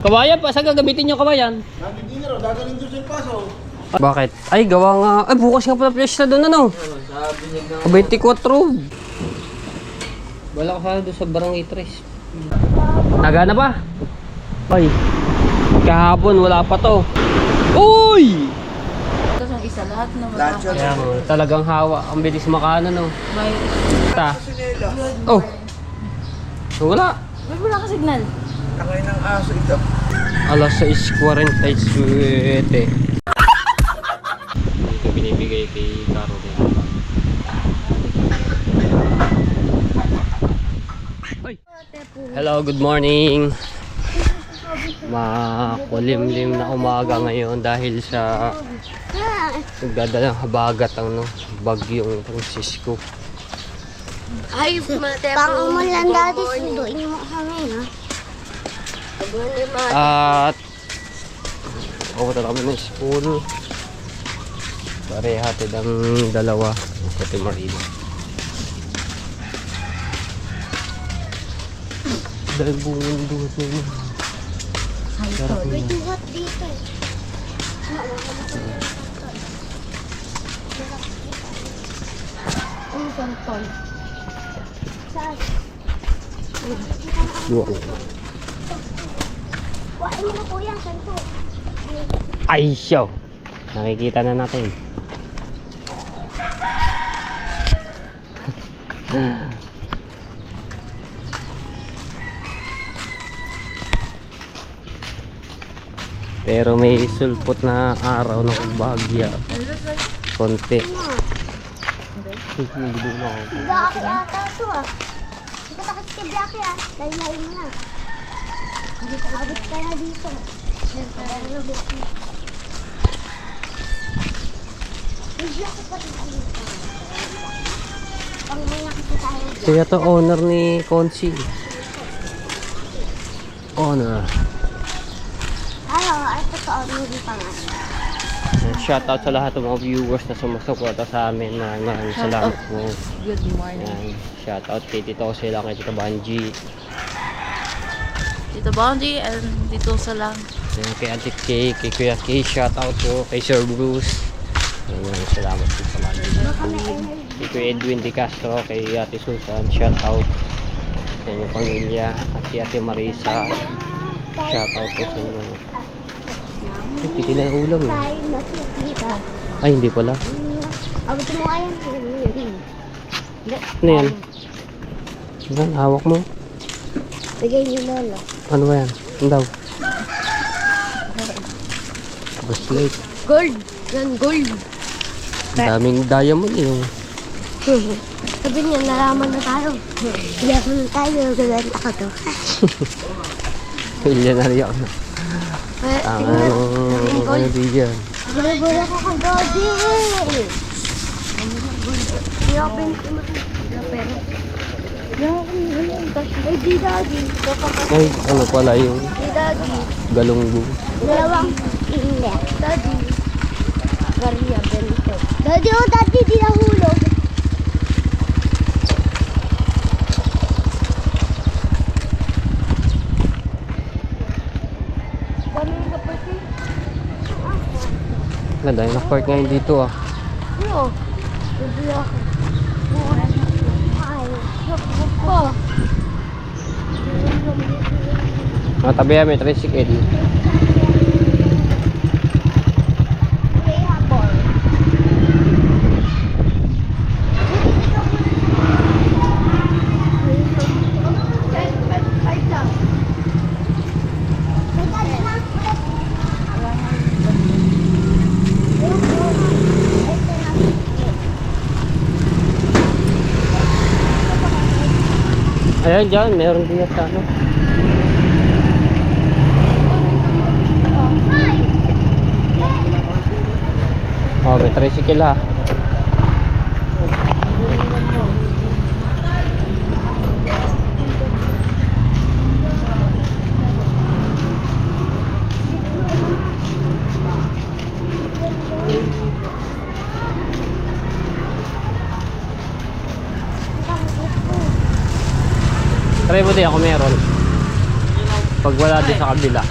Kawayan pa, saan gagamitin yung kawayan? Nagiging rin, dadaling doon sa paso. Bakit? Ay, gawa nga. Ay, bukas nga pala fiesta doon, ano? Sabi niya 24. Wala ka sana doon sa Barangay 3. Nagana pa? Ay, kahapon wala pa to. Uy! Ito ang isa lahat na Lahat matapos. siya. Kaya talagang hawa. Ang bilis makano, no? May Ta. Oh. Wala. wala ka signal. Tangay ng aso ito. Alas 6:47. Ito binibigay kay Caro din. Hello, good morning. Makulimlim na umaga ngayon dahil sa nagdadalang habagat ang bagyong Francisco. Ay, pang umulan dati, sunduin mo kami, ha? At pupunta kami ng school. Parehatid ang dalawa sa Timarino. Dahil buong duhat na yun. May duhat dito, eh. Ano bang tol? Saan? Wow. Kuhain mo na kuya, saan to? Ay, siyaw! Nakikita na natin. Pero may sulpot na araw ng bagya. Konti. Blackie ata to, ah. Hindi ka takit kay Blackie, ah. Layo-layo mo na. Hindi ka abot ka na dito. Hindi ako pa dito. Pang may nakita tayo dyan. Siya to owner ni Consi. Owner. Ano, ito to, hindi pa nga. Shoutout sa lahat ng mga viewers na sumusuporta sa amin. Maraming salamat po. Good morning. Yan. Shoutout kay Tito Sila, kay Tito Banji. Dito Bounty and dito sa lang. Yan, kay Auntie Kay, kay Kuya Kay. Shoutout po kay Sir Bruce. Yan, salamat po sa mga kay Kuya Edwin Di Castro, kay Ate Susan. Shoutout sa inyong pamilya. At kay Ate Marisa. Shoutout po sa inyo. Ay, titi na yung ulam eh. Tayo nakikita. Ay, hindi pala. Abot mo ayan. Ano yan? Yan, hawak mo. Bigay niyo lolo. Ano ba yan? Ano daw? Bracelet. Gold. Yan, gold. Ang daming diamond eh. Sabi niya, nalaman na tayo. Nalaman na tayo. Gagawin ako to. Milyonaryo ako na. Ang ano di dyan. Gulay-gulay ko kang daddy. Hindi ako pinag-imahin. Pero, ay, di daddy. Ay, ano pala yung Di daddy. galunggo. Dalawang inle. Daddy. Maria Bento. Daddy, oh, daddy, di nahulog. Dami yung kapatid. Ganda, yung na-park ngayon dito ah. Ano? Daddy ako. Ay, ako. Mga tabi may tricycle. Okay, habol. Ayan dyan, meron din sa ano. Oh, may tricycle ha. Try mo din ako meron. Pag wala din sa kabila.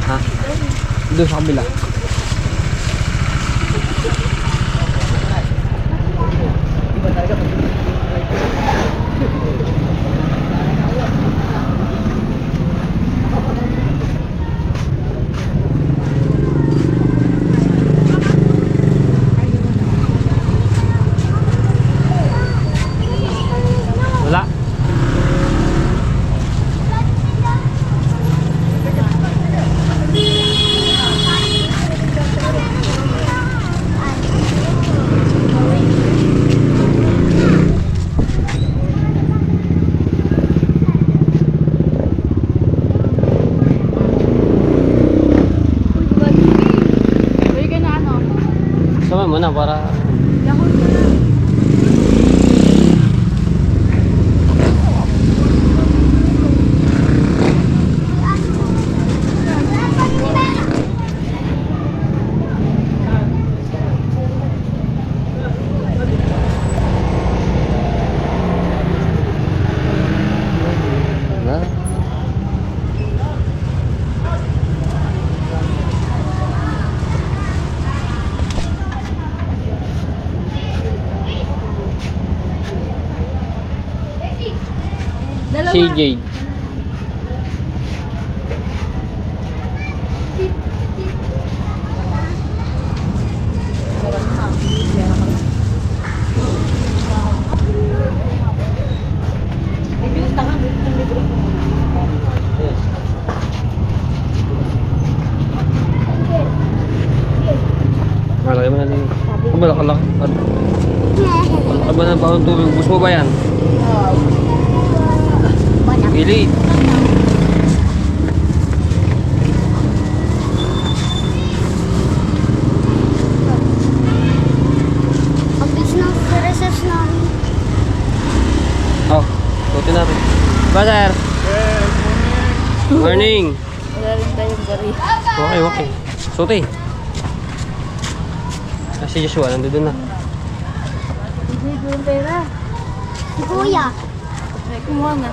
Ha? Doon sa kabila. Wala. Uy, ka na ano? Sama mo na para na. CJ. Malaki mo na din. Ang malaki-laki. Ano ba na ba ang tubig? Bus mo ba yan? Pili. Ang bis ng recess namin. Oh, suotin natin. Ba, sir? Morning. Wala rin tayong gari. Okay, okay. Suti. Si Joshua, nandun na. Hindi, doon pera. Si Kuya. Ay, kumuha na.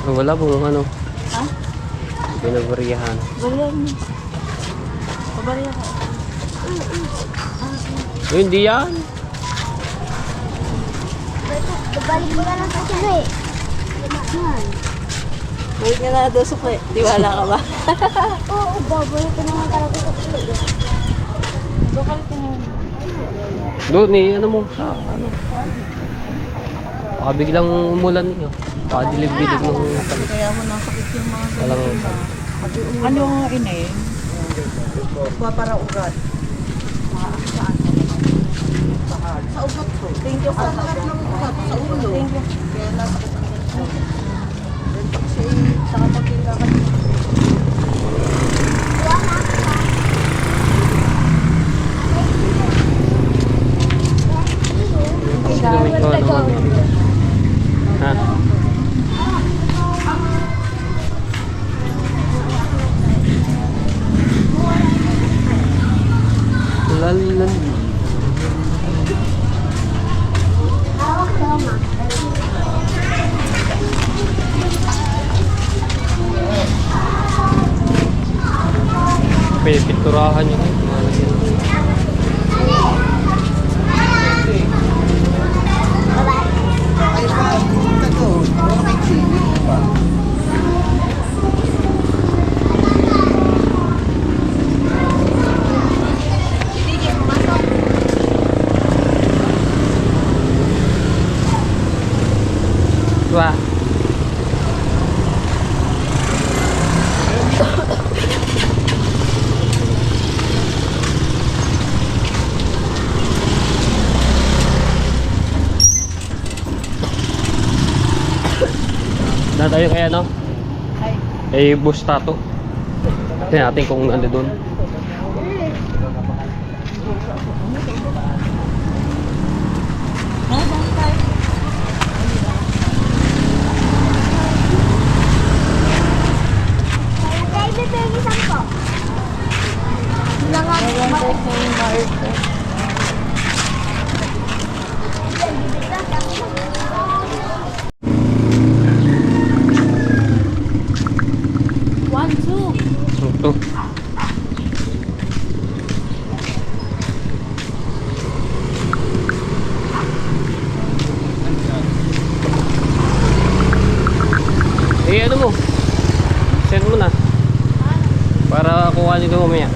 Oh, wala pong ano. Ha? Pinabariyahan. Bariyan mo. Pabariya ka. Hindi yan. Babalik mo na lang sa siya eh. Yan. Balik nga na daw sa kaya. Tiwala ka ba? Oo, babalik ko naman talaga sa siya. Bakal ka na. Doon eh, ano mo, sa ano. Baka biglang umulan niyo. Baka dilig-dilig ng Kaya mo nasakit yung mga walang ano ina eh? Para ugat. Sa ugat ko. Thank you. Sa ulo. Thank you. Kaya nasakit ang ugat. Kasi sa kapag ka Ha? Lalan. Hawak ko, ma. Pinipinturahan yun. Wah. Na tayo kaya no? Eh bus tato. Tingnan natin kung ano doon. Baby, baby, saan po? Nangangantay ko yung Marco. Para kuha nito mamaya.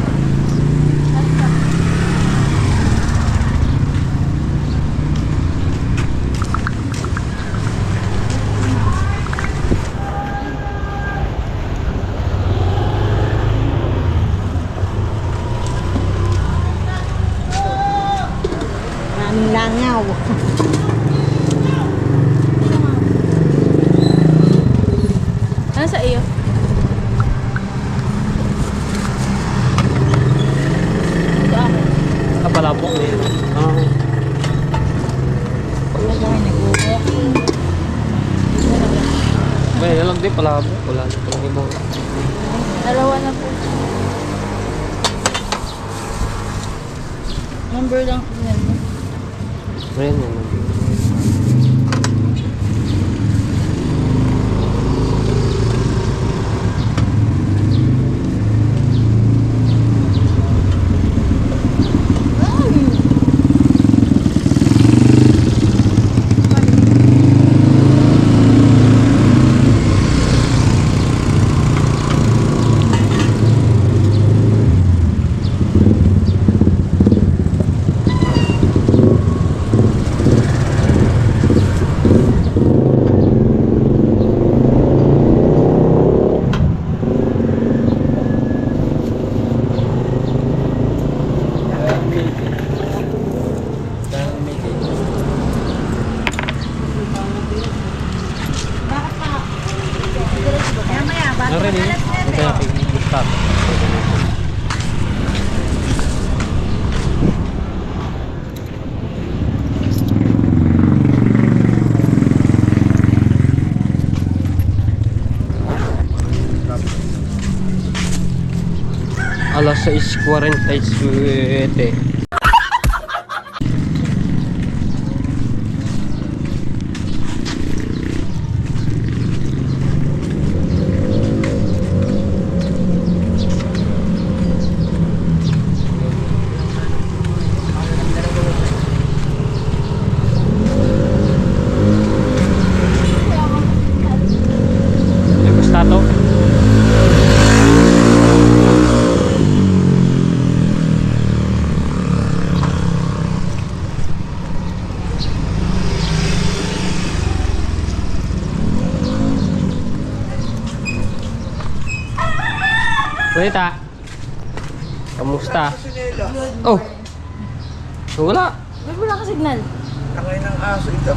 Maraming langaw. Ano sa iyo? Ito ako. Kapalapok na yun. Wala ko kayo nag-walking. May nalang din palabok. Wala na pang ibang. Dalawa na po. Number lang po yan. Ayan yan. Narin eh. Hindi natin i-stop. Alas 6:47. Gusto to? Kulita. Kamusta? Oh. Wala. Ba't wala ka signal? Tangay ng aso ito.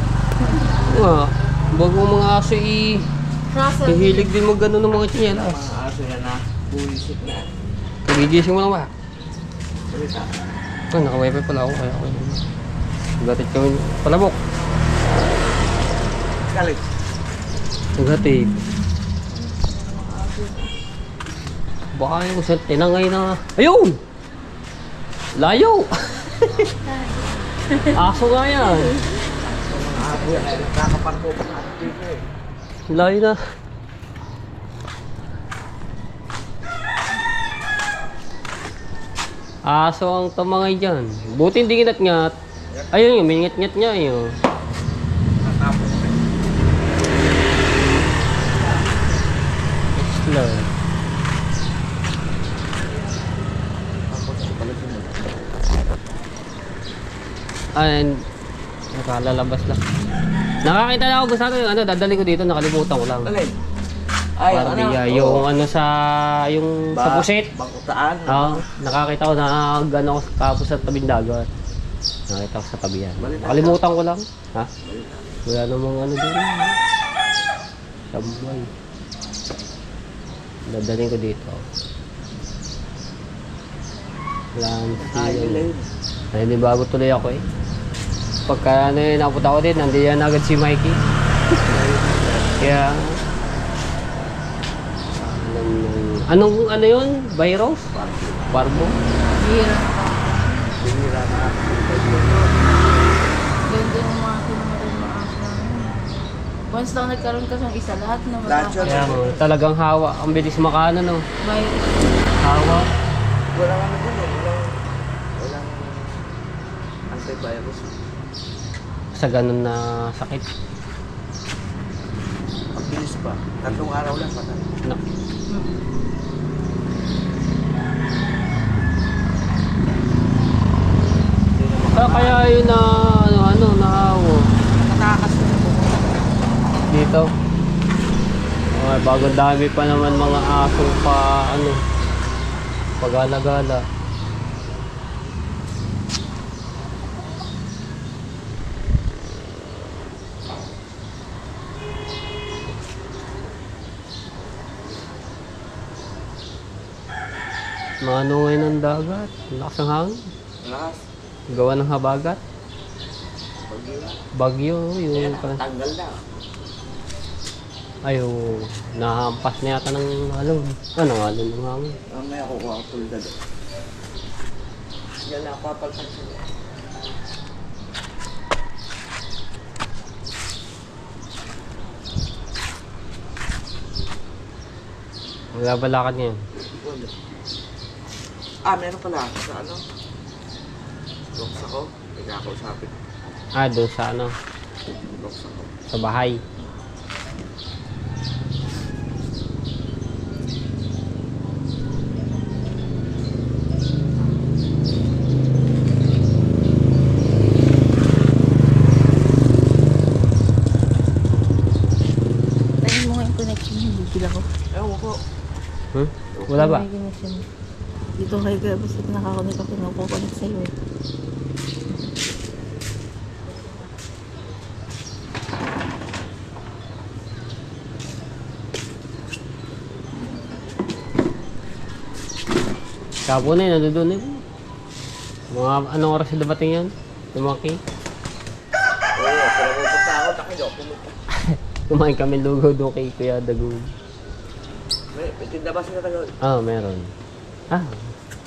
Bago mga aso Russell. hihilig din mag gano ng mga tsinelas. Mga aso yan na. Bulisit na. Kagigising mo lang ba? Salita. Naka-wifi pala ako kaya ako. Gatid kami. Palabok. Galit. Gatid. Baka yung sa tinangay na. Ayun! Layo! Aso nga yan. Mga aso yan. Nakakaparko pa aso dito eh. Layo na. Aso ang tamangay dyan. Buti hindi ngat-ngat. Ayun yung may ngat-ngat niya yun. Natapos na. Slow. Tapos ito pala sunod. And nakalalabas lang. Nakakita na ako gusto ko yung ano, dadali ko dito, nakalimutan ko lang. Alin? Ay, Parang yung ano sa sa pusit. Bakutaan. Oo, nakakita ko na gano'n ako kapos sa tabing dagat. Nakita ko sa tabi yan. Nakalimutan ko lang. Ha? Wala namang ano doon. Tambay. Dadalhin ko dito. Ay, Lansi. Ay, hindi bago tuloy ako eh. Pagka ano yun, napunta ko din, nandiyan agad si Mikey. Kaya... Anong ano yun? Virus? Parbo? Bihira. Bihira na. Ganda yung mga kinumarin mga aso namin. Once lang nagkaroon ka ng isa, lahat na Lahat yun. Kaya talagang hawa. Ang bilis makaano no? Virus. Hawa. Walang ano dun eh. Walang antivirus. Sa ganun na sakit. Ang bilis pa. 3 araw lang patay. No. Kaya yun na nahawo. Natakas na po. Dito. Okay, bagong dami pa naman mga aso pa pagala-gala. Ano ngayon ang dagat? Lakas ng hangin. Lakas. Gawa ng habagat. Bagyo. Bagyo, yung Tanggal na. ayo, nahampas na yata ng alon. Ano alon ng hangin? Mamaya kukuha ang tulda doon. Yan na, papalpan siya. Wala ba lakad niyan? Wala. Meron pala sa ano? Box ako. Nagkakausapin. Doon sa Box ako. sa bahay. Tayo mo nga yung connection niya, bigil ako. Ewan ko. Wala ba? May connection. Dito kay Gab, basta nakakonect ako, nakukonect sa'yo eh. Kapo na yun, nandoon eh. Mga anong oras na dumating yan? Tumaki. Oo, pero pupunta ako. Nakiyo, pumunta. Kumain kami lugaw doon kay Kuya Dagoon. May tinda ba sila tagal? Meron.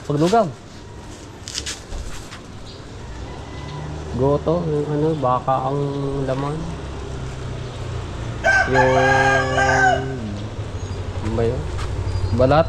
Paglugaw. Goto, yung baka ang laman. Yung ba yun? Balat.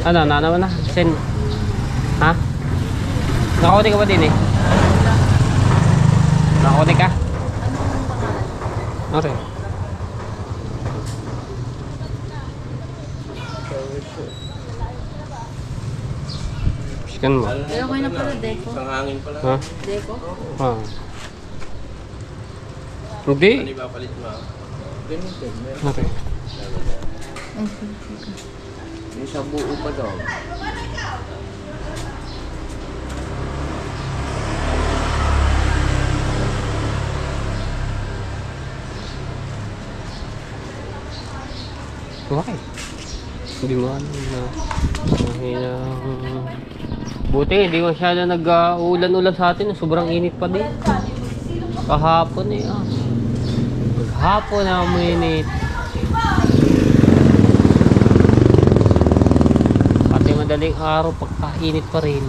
Bana. Nana mo na? Sen. Ha? Nakakote ka ba din eh? Nakakote ka? Okay. Scan mo. Pero okay na pala, Deco. Isang hangin pala. Ha? Deco? Hindi. Ba palit mo? Ganun din. Okay. Ay, sige. May isang buo pa daw. Bakit? Hindi mo ano na mahina. Buti hindi masyado nag-ulan-ulan sa atin. Sobrang init pa din. Kahapon eh. Maghapon na uminit. Pati madaling araw pagkainit pa rin.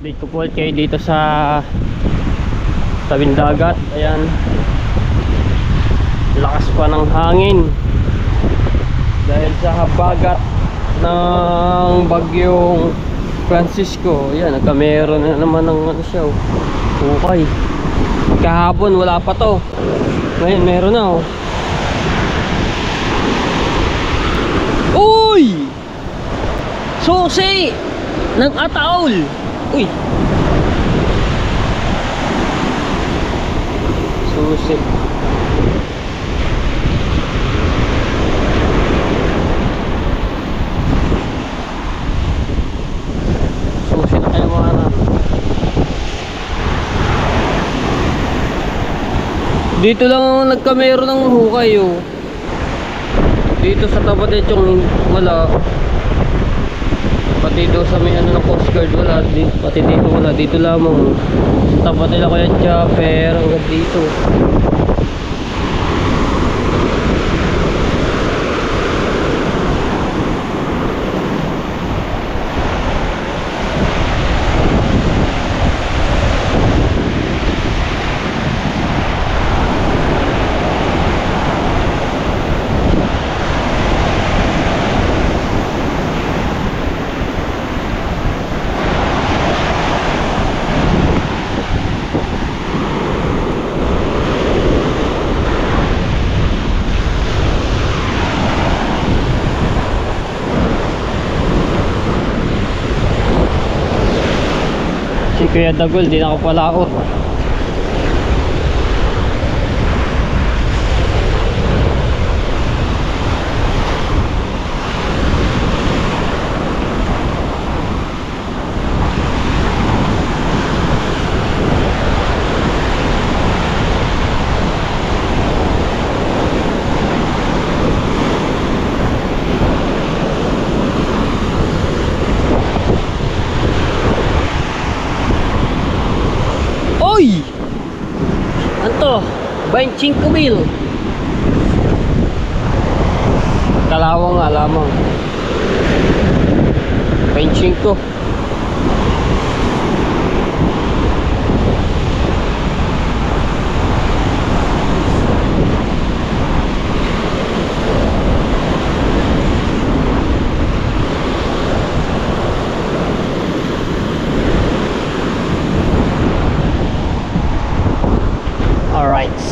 Update ko po kayo dito sa tabing dagat. Ayan, lakas pa ng hangin dahil sa habagat ng bagyong Francisco. Ayan, nagkameron na naman ng ano siya, ukay. Kahapon wala pa to, ngayon meron na oh. Uy! Susi ng ataol! Uy! susi. Susi na kayo mga anak. Dito lang ako nagkamero ng hukay oh. Dito sa tapat yung wala. Pati dito sa may ano ng Coast Guard wala. Pati dito wala. Dito lamang. Tapat nila ko yung chopper hanggang dito. Si Kuya Dagol, di na ako palaot. Oy! Anto? 25,000. Kalawang nga lamang. 25. Alright.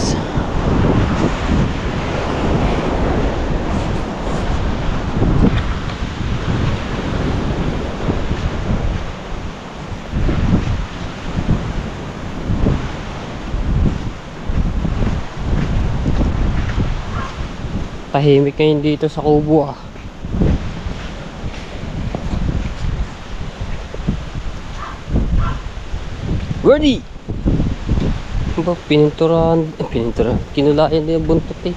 Tahimik ngayon dito sa Kubo ah. Ready! Ba, pininturahan, kinulayan na yung buntot eh.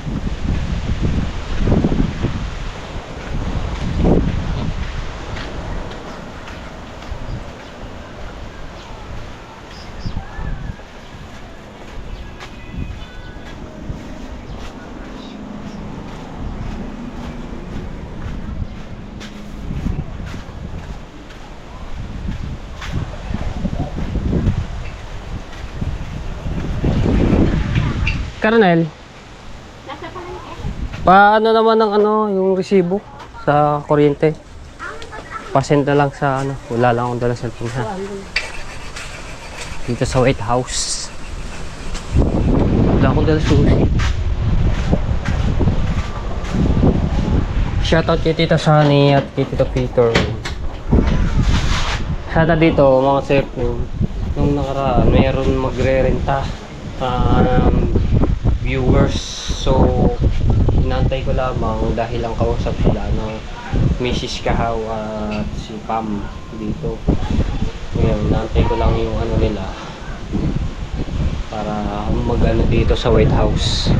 Colonel, paano naman ang ano, yung resibo sa kuryente? Pasend na lang sa ano, wala lang akong dala cellphone ha. Dito sa White House. Wala akong dala susi. Shoutout kay Tita Sunny at kay Tita Peter. Shoutout dito mga sir, nung nakaraan mayroon magre-renta viewers, so inantay ko lamang dahil ang kausap sila no, Mrs. Kahaw at si Pam dito. Ngayon inantay ko lang yung ano nila para mag-ano dito sa White House.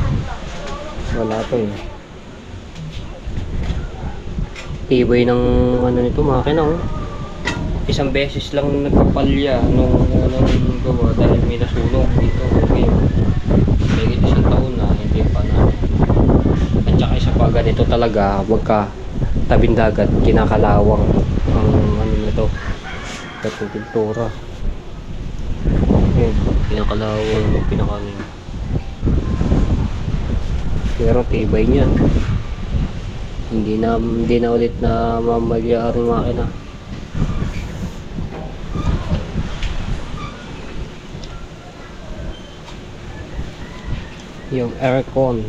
Wala to eh. Tibay ng ano nito makina oh. Isang beses lang nagpapalya nung gawa dahil may nasunog dito. Ngayon may isang taon na hindi pa na. At saka isa pa ganito talaga magka tabing dagat, kinakalawang ang ano nito, pintura. Kinakalawang pinakaling. Pero tibay niyan. Hindi na ulit na mamalya ang makina. Yung aircon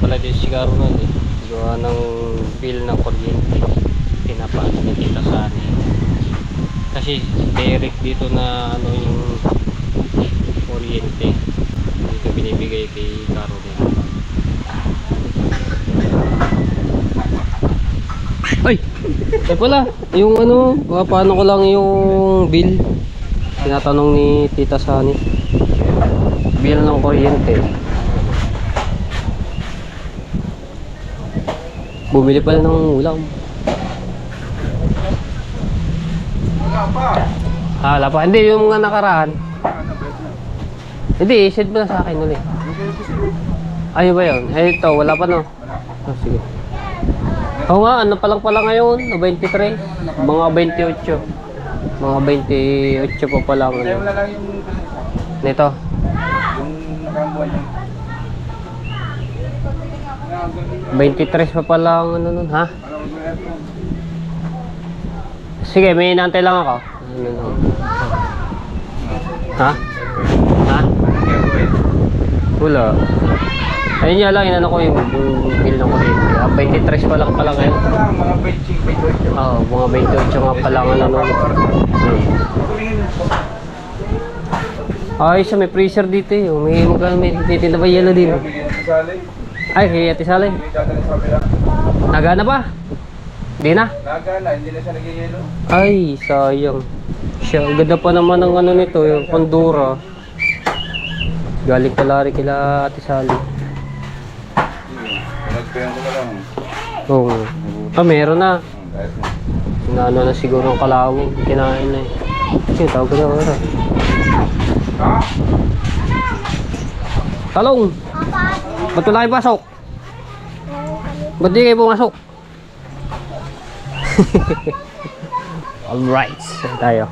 pala dito si Carolan eh. Gawa ng bill ng kuryente. Pinapaan ni Tita Sani. Kasi direct dito na ano yung kuryente. Dito binibigay kay Carolan. Ay! Ay pala, yung ano, paano ko lang yung bill. Tinatanong ni Tita Sani. Bill ng kuryente. Bumili pala ng ulam. Wala pa. Hindi, yung mga nakaraan. Hindi, i-send mo na sa akin ulit. Ayun ba yun? Eh, ito, wala pa no? Oh, sige. Oo nga, ano pa lang pala ngayon? 23? Mga 28. Mga 28 pa pala. Ano. Wala lang yung Nito. nakambuhan niya. 23 pa pala ang ano nun, ha? Sige, may inantay lang ako. Ano nun? Ha? Ha? Wala. Ayun nga lang, inano ko yung bill ng kuryente. 23 pa lang pala ngayon. Mga 28. Oo, mga 28 nga pala ang ano nun. Ay, may freezer dito eh. May titinda pa yelo din. Ay, kaya Ate Sally. Nagana pa? Hindi na? Nagana, hindi na siya nag-yelo. Ay, sayang. Siya, ang ganda pa naman ng ano nito, yung Pandora. Galing pala rin kila Ate Sally. Nagpayan ko na lang. Oo. Ah, meron na. Kahit mo. Inaano na siguro ang kalawang. Kinain na eh. Sige, tawag ko na ora. Talong! Ba't wala kayo pasok? Ba't di kayo pumasok? Alright, saan tayo?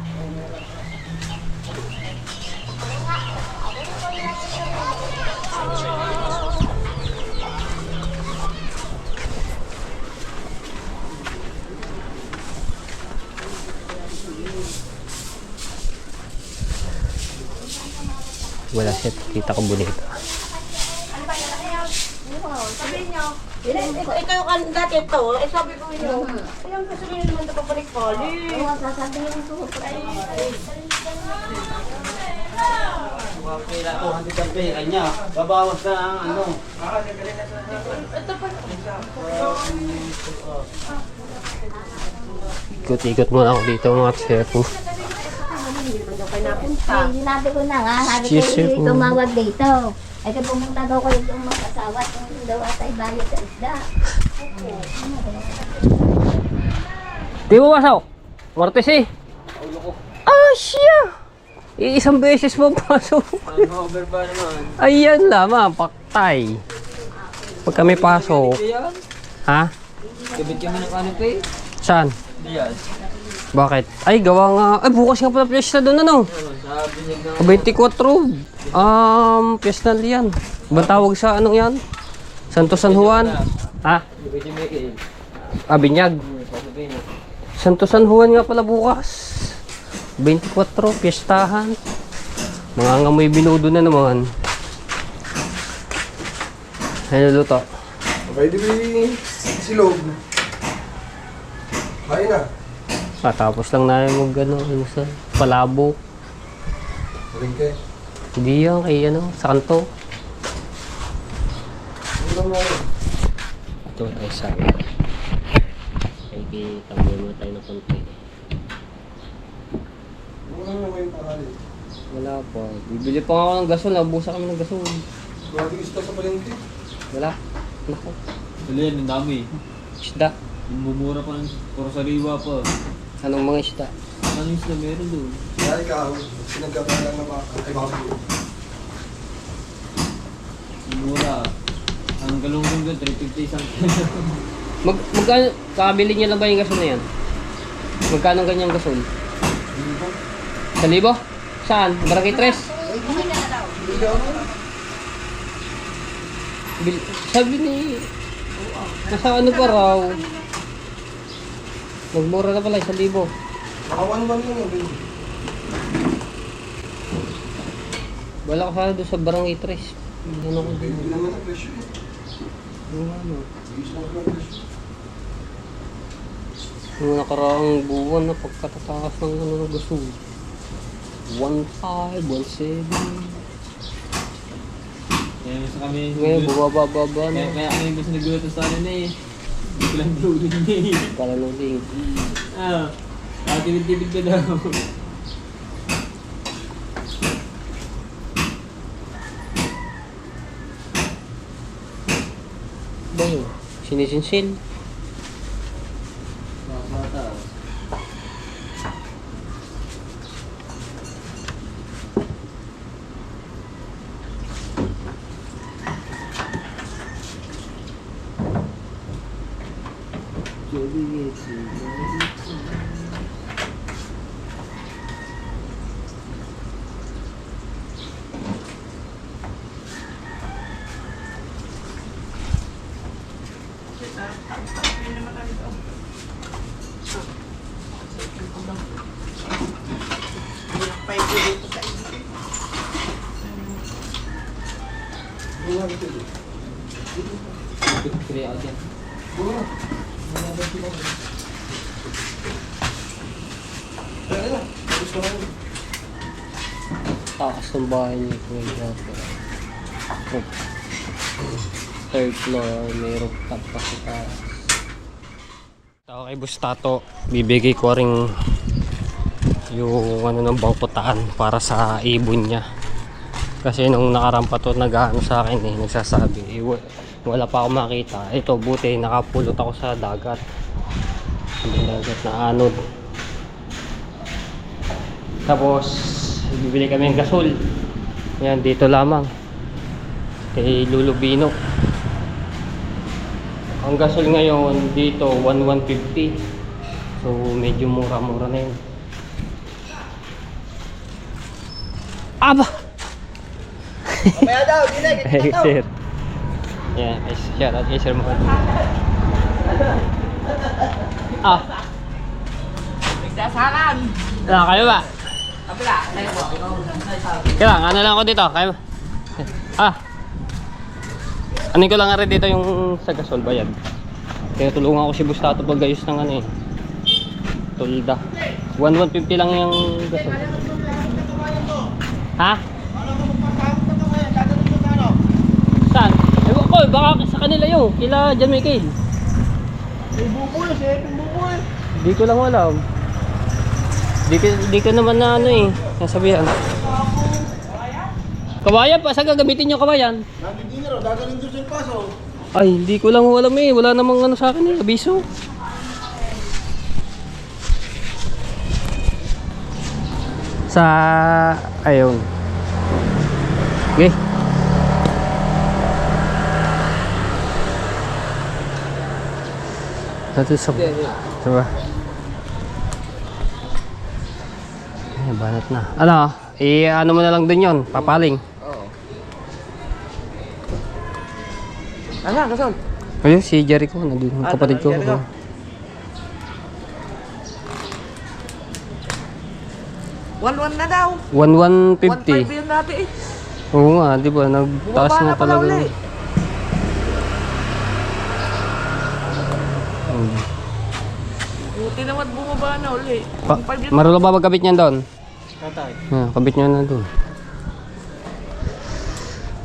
Wala siya, kita ko bonito. Ikaw kan dati ito, eh sabi ko yun. Ayun kasi rin naman ito pabalik-balik. Oo, sasabihin ko. Kanya, babawas na ang ano. Ikot-ikot muna ako dito mga chefo. Hindi natin ko na nga. Sabi ko, Chef, tumawag dito. Ay, kaya pumunta daw ko yung mag-asawa. Kung daw atay bayad sa isda. Di mo pasok? Martes eh. Ah, siya! Iisang beses mo pasok. Over ba naman? Ayan lamang, paktay. Pag kami pasok. Ha? Gabit kami ng ano eh? Saan? Diyan. Bakit? Ay, gawa nga. Ay, bukas nga pala piyesta doon, ano? Sabi niya 24. Piyesta yan. Ba tawag sa anong yan? Santo San Juan? Ha? Ah, Binyag. Santo San Juan nga pala bukas. 24, piyestahan. Mga ngamoy binudo na naman. Ano luto? Okay, di ba silog? Kain na. Tapos lang namin mag ano, sa palabo. Ringke. Hindi yan kay ano, sa kanto. Ano mo? Ito tayo sa kay tambay mo tayo na konti. Ano mo yung pangalan? Wala pa. Bibili pa ako ng gasol. Nabusa kami ng gasol. Grabe gusto sa palengke. Wala. Naku. Wala yan, ang dami. Isda. Mumura pa ng puro sariwa pa. Anong mga isda? Ano yung na meron doon? Kaya ikaw, sinagkakaroon lang na baka. Ay, baka po. Mura. Ang galunggong doon, 350 isang kilo. Magkano, kakabili niya lang ba yung gasol na yan? Magkano ganyang gasol? 1,000? Saan? Barangay 3? Sabi ni... Nasa ano pa raw? Magmura na pala, 1,000. Baka 1-1 yun yun. Wala ko sana doon sa Barangay 3. Ano ko Hindi naman ang presyo eh. Yung ano, Ayos mo yung presyo. yung nakaraang buwan na pagkatataas ng ano ng gasol. 1.5, 1.7. Kaya gusto kami... Ngayon, bumababa na. Kaya kami gusto nagulat sa ano na eh. Hindi ko lang tulog na eh. Kalaluling. Ah, tibid-tibid ka daw. Ba yun? Sinisinsil. Bata. Kaya ako dyan. Takas ng bahay ni Kuya. Third floor, may rooftop pa sa taas. Tao kay Bustato, bibigay ko rin yung ano ng bangkutaan para sa ibon niya. Kasi nung nakarampa to, nag-ano sa akin eh, nagsasabi, wala pa ako makita. Ito, buti, nakapulot ako sa dagat. Hindi dagat na anod. Tapos, bibili kami ng gasol. Yan, dito lamang. Kay Lulubino. Ang gasol ngayon, dito, 1,150. So, medyo mura-mura na yun. Aba! Mamaya daw, gina, Hey, sir. Yeah, shout out kay Sir Mohon. Ah, Nagsasalan. kayo ba? Kabila, tayo po. Kaya lang, ano lang ako dito, kayo. Ah. Anin ko lang nga rin dito yung sa gasol bayad. Kaya tulungan ko si Bustato pag gayos ng ano eh. Tulda. 1,150 lang yung gasol. Ha? Saan? Ewan ko, baka sa kanila yung kila John Michael. May buboy, siyempre buboy. Di ko lang alam. Di ko naman na ano eh, nasabihan. Kawayan pa, saan gagamitin yung kawayan? Nandito na raw, dadaling doon sa paso. Ay, hindi ko lang alam eh, wala namang ano sa akin eh, abiso. Sa, ayun. Okay. Dito sa, diba? Ay, banat na. Ano, ano mo na lang din yon, papaling. Oo. Ano, gasol? Ayun, si Jericho, nandun yung kapatid ko. Jericho. 1,1 na daw. 1,150. 1,500 yun dati eh. Oo nga, di ba? Nagtaas Bumaba na na pala talaga. uli. Buti naman bumaba na uli. 1,500 yun. Marunong ba magkabit niyan doon? Tatay. Kabit niya na doon.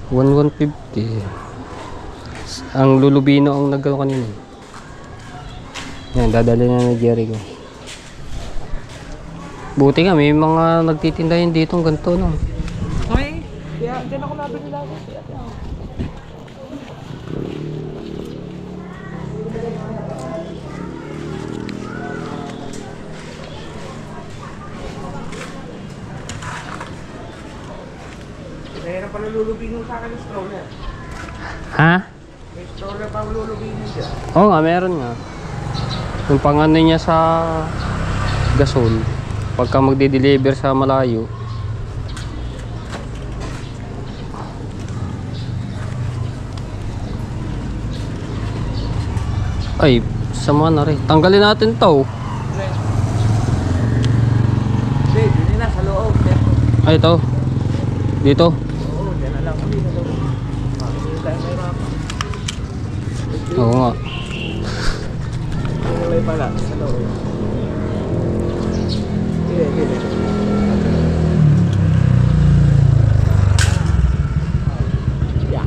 1,150. Ang Lulubino ang nagano kanina. Yan, dadali na ni Jericho. Buti nga, may mga nagtitinda yun dito ng ganito, no? Ay, kaya dyan ako nabili lagi. Kaya pala lulubingin sa akin yung stroller. Ha? May stroller pa lulubingin dyan. Oo nga, meron nga. Yung pangano niya sa gasol, pagka magde-deliver sa malayo. Ay, sama na rin. Tanggalin natin to. Hindi, dito na sa loob. Ay, ito. Dito. Oo, dyan na lang kami sa loob. Bakit tayo may rapa? Oo nga. Kulay pala sa loob. Sige. Yeah.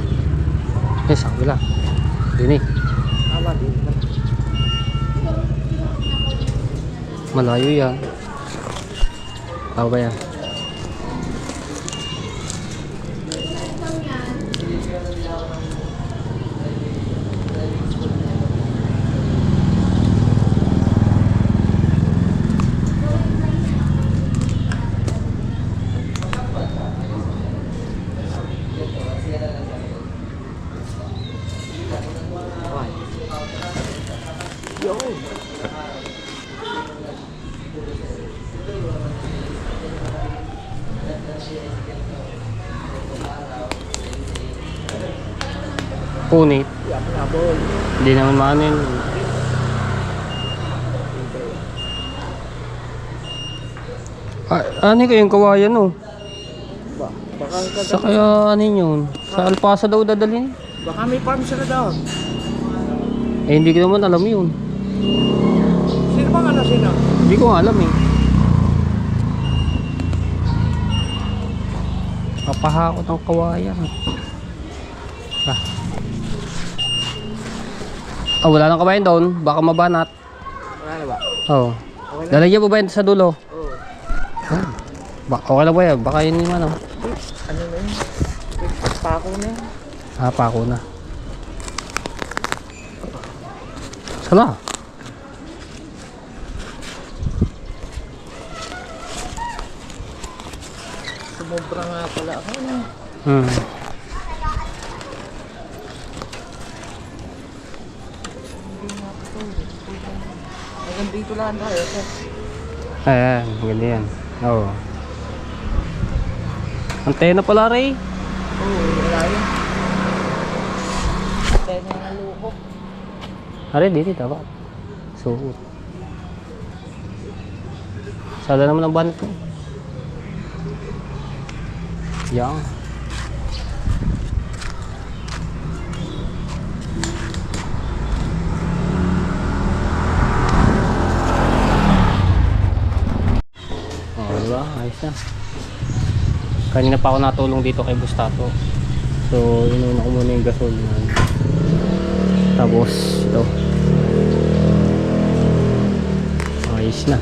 Eh, sa kabila. Dini. Tama din. Malayo yan. Tao ba yan? Punit. Yabol. Hindi naman manin. Ano ko yung kawayan oh. Baka Sa kaya ano yun? Sa Alpasa daw dadalhin. baka may farm sila daw. Eh hindi ko naman alam yun. Sino bang ano sino? Hindi ko nga alam eh. Papahakot ng kawayan. Wala nang kabayan doon. Baka mabanat. Wala na ba? Oo. Okay na? Lalagyan mo ba yun sa dulo? Oo. Okay na ba yan? Baka yun yung ano. Ano na yun? Pako na yun. Pako na. Sana? Sumobra nga pala ako. Hmm. Hanggang dito lang tayo. Ayan, ganda yan. Oo. Antena pala Ray. Oo, wala yun. Tayo na yung luho. Are, dito dapat. Suot. Sada naman ang banat ko. Yan. Diba? Ayos na. Kanina pa ako natulong dito kay Bustato. So, inuna ko muna yung gasol na. Tapos, ito. Ayos na.